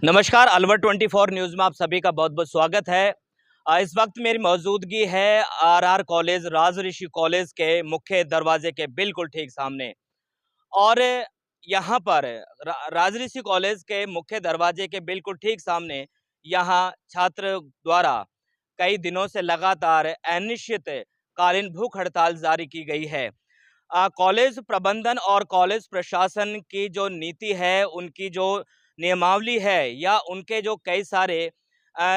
नमस्कार, अलवर 24 न्यूज़ में आप सभी का बहुत बहुत स्वागत है। इस वक्त मेरी मौजूदगी है आरआर कॉलेज, राज ऋषि कॉलेज के मुख्य दरवाजे के बिल्कुल ठीक सामने। और यहाँ पर राज ऋषि कॉलेज के मुख्य दरवाजे के बिल्कुल ठीक सामने यहाँ छात्र द्वारा कई दिनों से लगातार अनिश्चितकालीन भूख हड़ताल जारी की गई है। कॉलेज प्रबंधन और कॉलेज प्रशासन की जो नीति है, उनकी जो नियमावली है या उनके जो कई सारे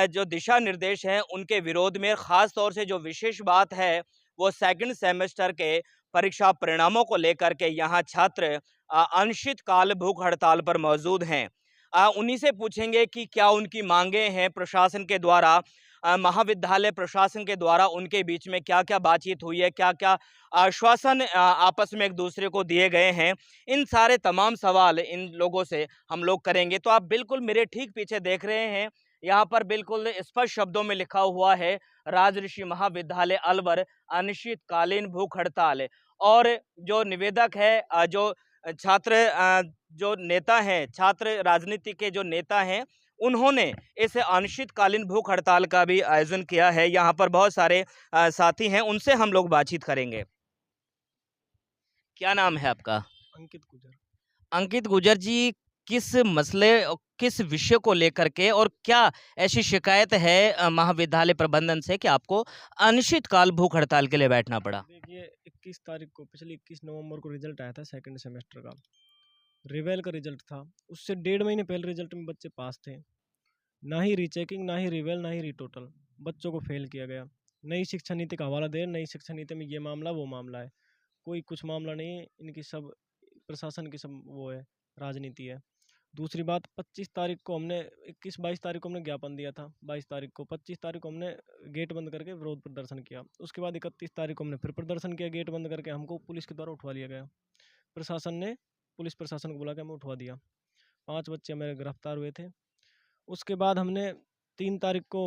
जो दिशा निर्देश हैं, उनके विरोध में ख़ास तौर से जो विशेष बात है, वो सेकंड सेमेस्टर के परीक्षा परिणामों को लेकर के यहाँ छात्र अनिश्चितकाल भूख हड़ताल पर मौजूद हैं। उन्हीं से पूछेंगे कि क्या उनकी मांगें हैं प्रशासन के द्वारा, महाविद्यालय प्रशासन के द्वारा उनके बीच में क्या-क्या बातचीत हुई है, क्या-क्या आश्वासन आपस में एक दूसरे को दिए गए हैं। इन सारे तमाम सवाल इन लोगों से हम लोग करेंगे। तो आप बिल्कुल मेरे ठीक पीछे देख रहे हैं, यहाँ पर बिल्कुल स्पष्ट शब्दों में लिखा हुआ है, राज ऋषि महाविद्यालय अलवर अनिश्चितकालीन भूख हड़ताल। और जो निवेदक है, जो छात्र जो नेता हैं, छात्र राजनीति के जो नेता हैं, उन्होंने इस अनिश्चितकालीन भूख हड़ताल का भी आयोजन किया है। यहाँ पर बहुत सारे साथी हैं, उनसे हम लोग बातचीत करेंगे। क्या नाम है आपका? अंकित गुजर। अंकित गुजर जी, किस मसले और किस विषय को लेकर के और क्या ऐसी शिकायत है महाविद्यालय प्रबंधन से कि आपको अनिश्चितकाल भूख हड़ताल के लिए बैठना पड़ा? देखिए 21 तारीख को पिछले 21 नवंबर को रिजल्ट आया था सेकंड सेमेस्टर का। रिवेल का रिजल्ट था। उससे 1.5 महीने पहले रिजल्ट में बच्चे पास थे। ना ही रीचेकिंग, ना ही रिवेल, ना ही रीटोटल। बच्चों को फेल किया गया। नई शिक्षा नीति का हवाला दे, नई शिक्षा नीति में ये मामला वो मामला है। कोई कुछ मामला नहीं है, इनकी सब प्रशासन की सब वो है, राजनीति है। दूसरी बात, 25 तारीख को हमने 21-22 तारीख को हमने ज्ञापन दिया था। 22 तारीख को, 25 तारीख को हमने गेट बंद करके विरोध प्रदर्शन किया। उसके बाद 31 तारीख को हमने फिर प्रदर्शन किया गेट बंद करके। हमको पुलिस के द्वारा उठवा लिया गया। प्रशासन ने पुलिस प्रशासन को बुला के हमें उठवा दिया। 5 बच्चे मेरे गिरफ्तार हुए थे। उसके बाद हमने 3 तारीख को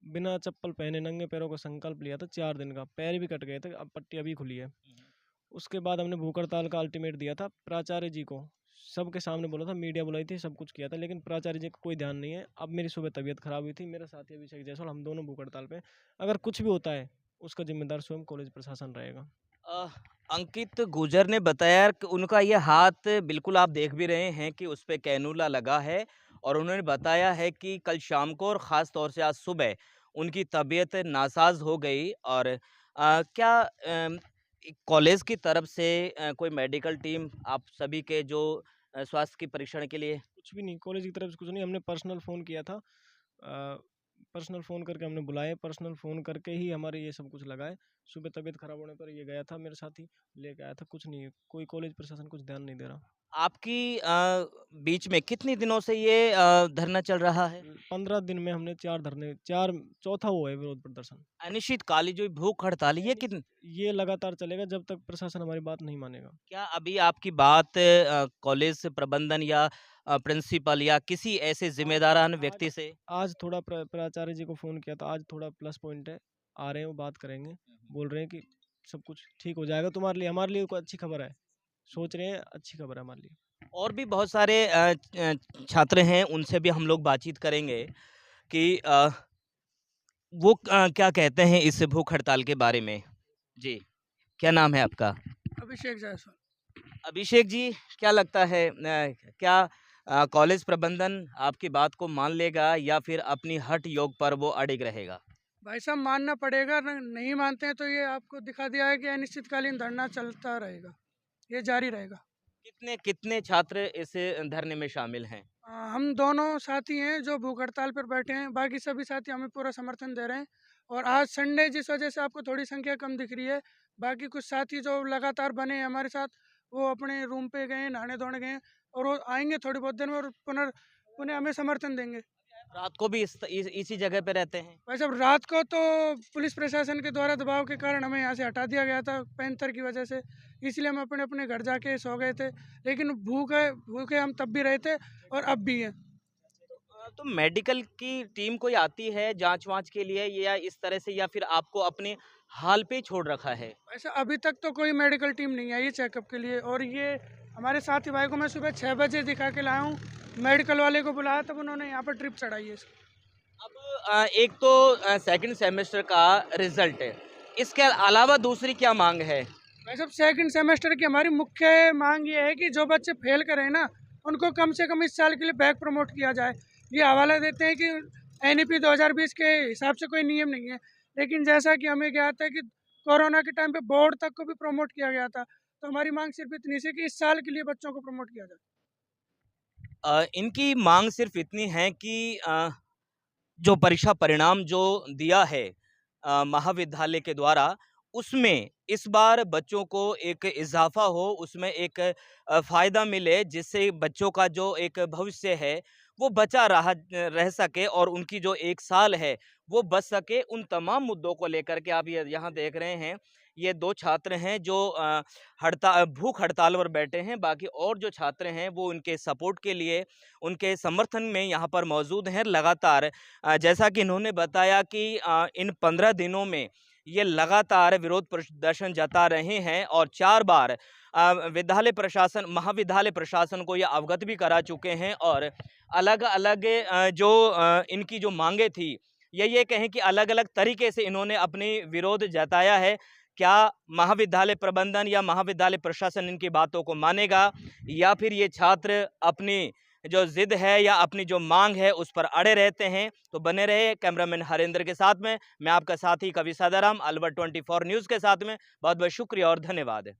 बिना चप्पल पहने नंगे पैरों का संकल्प लिया था 4 दिन का। पैर भी कट गए थे, अब पट्टी अभी खुली है। उसके बाद हमने भूख हड़ताल का अल्टीमेट दिया था प्राचार्य जी को। सबके सामने बोला था, मीडिया बुलाई थी, सब कुछ किया था, लेकिन प्राचार्य जी का कोई ध्यान नहीं है। अब मेरी सुबह तबीयत खराब हुई थी, मेरा साथी अभिषेक जायसवाल, हम दोनों भूख हड़ताल पे। अगर कुछ भी होता है, उसका जिम्मेदार स्वयं कॉलेज प्रशासन रहेगा। अ, अंकित गुजर ने बताया कि उनका ये हाथ बिल्कुल आप देख भी रहे हैं कि उस पे कैनुला लगा है और उन्होंने बताया है कि कल शाम को और ख़ास तौर से आज सुबह उनकी तबीयत नासाज़ हो गई। और क्या कॉलेज की तरफ से कोई मेडिकल टीम आप सभी के जो स्वास्थ्य की परीक्षण के लिए? कुछ भी नहीं, कॉलेज की तरफ से कुछ नहीं। हमने पर्सनल फ़ोन किया था, पर्सनल फ़ोन करके हमने बुलाए, पर्सनल फ़ोन करके ही हमारे ये सब कुछ लगा है। सुबह तबीयत खराब होने पर ये गया था मेरे साथी, लेके आया था। कुछ नहीं है, कोई कॉलेज प्रशासन कुछ ध्यान नहीं दे रहा। आपकी बीच में कितने दिनों से ये धरना चल रहा है? 15 दिन में हमने 4 धरने, 4 चौथा वो है विरोध प्रदर्शन। अनिश्चितकालीन जो भूख हड़ताल है, ये कितन ये लगातार चलेगा जब तक प्रशासन हमारी बात नहीं मानेगा। क्या अभी आपकी बात कॉलेज से प्रबंधन या प्रिंसिपल या किसी ऐसे जिम्मेदारान व्यक्ति से? आज थोड़ा प्राचार्य जी को फ़ोन किया था, आज थोड़ा प्लस पॉइंट है। आ रहे हैं, वो बात करेंगे। बोल रहे हैं कि सब कुछ ठीक हो जाएगा तुम्हारे लिए, हमारे लिए कोई अच्छी खबर है। सोच रहे हैं, अच्छी खबर है हमारे लिए। और भी बहुत सारे छात्र हैं, उनसे भी हम लोग बातचीत करेंगे कि वो क्या कहते हैं इस भूख हड़ताल के बारे में। जी, क्या नाम है आपका? अभिषेक जायसवाल। अभिषेक जी, क्या लगता है क्या कॉलेज प्रबंधन आपकी बात को मान लेगा या फिर अपनी हठ योग पर वो अडिग रहेगा? भाई साहब मानना पड़ेगा, नहीं मानते हैं तो ये आपको दिखा दिया है कि अनिश्चितकालीन धरना चलता रहेगा, ये जारी रहेगा। कितने कितने छात्र इस धरने में शामिल हैं? हम दोनों साथी हैं जो भूख हड़ताल पर बैठे हैं, बाकी सभी साथी हमें पूरा समर्थन दे रहे हैं। और आज संडे जिस वजह से आपको थोड़ी संख्या कम दिख रही है, बाकी कुछ साथी जो लगातार बने हैं हमारे साथ, वो अपने रूम पे गए हैं, नहाने धोने गए हैं और वो आएंगे थोड़ी बहुत देर में और पुनः हमें समर्थन देंगे। रात को भी इसी जगह पे रहते हैं? भाई साहब रात को तो पुलिस प्रशासन के द्वारा दबाव के कारण हमें यहाँ से हटा दिया गया था पैंथर की वजह से, इसलिए हम अपने अपने घर जाके सो गए थे। लेकिन भूखे हम तब भी रहे थे और अब भी हैं। तो मेडिकल की टीम कोई आती है जांच-वांच के लिए या इस तरह से, या फिर आपको अपने हाल पे ही छोड़ रखा है? वैसे अभी तक तो कोई मेडिकल टीम नहीं आई है चेकअप के लिए। और ये हमारे साथी भाई को मैं सुबह 6 बजे दिखा के लाया हूँ मेडिकल वाले को बुलाया, तब उन्होंने यहाँ पर ट्रिप चढ़ाई है। अब एक तो सेकंड सेमेस्टर का रिजल्ट है, इसके अलावा दूसरी क्या मांग है? भाई साहब, सेकंड सेमेस्टर की हमारी मुख्य मांग ये है कि जो बच्चे फेल करें ना, उनको कम से कम इस साल के लिए बैक प्रमोट किया जाए। ये हवाला देते हैं कि NEP 2020 के हिसाब से कोई नियम नहीं है, लेकिन जैसा कि हमें ज्ञात है कि कोरोना के टाइम पे बोर्ड तक को भी प्रमोट किया गया था, तो हमारी मांग सिर्फ इतनी सी कि इस साल के लिए बच्चों को प्रमोट किया जाए। इनकी मांग सिर्फ इतनी है कि जो परीक्षा परिणाम जो दिया है महाविद्यालय के द्वारा, उसमें इस बार बच्चों को एक इज़ाफ़ा हो, उसमें एक फ़ायदा मिले, जिससे बच्चों का जो एक भविष्य है, वो बचा रह सके और उनकी जो 1 साल है, वो बच सके। उन तमाम मुद्दों को लेकर के आप ये यहाँ देख रहे हैं, ये 2 छात्र हैं जो भूख हड़ताल पर बैठे हैं, बाकी और जो छात्र हैं, वो उनके सपोर्ट के लिए, उनके समर्थन में यहाँ पर मौजूद हैं लगातार। जैसा कि इन्होंने बताया कि इन 15 दिनों में ये लगातार विरोध प्रदर्शन जता रहे हैं और 4 बार महाविद्यालय प्रशासन को ये अवगत भी करा चुके हैं और अलग-अलग इनकी जो माँगें थी, ये कहें कि अलग-अलग तरीके से इन्होंने अपनी विरोध जताया है। क्या महाविद्यालय प्रबंधन या महाविद्यालय प्रशासन इनकी बातों को मानेगा या फिर ये छात्र अपनी जो ज़िद है या अपनी जो माँग है उस पर अड़े रहते हैं? तो बने रहे कैमरामैन हरेंद्र के साथ में, मैं आपका साथी कवि सदाराम, अलवर 24 न्यूज़ के साथ में। बहुत-बहुत शुक्रिया और धन्यवाद।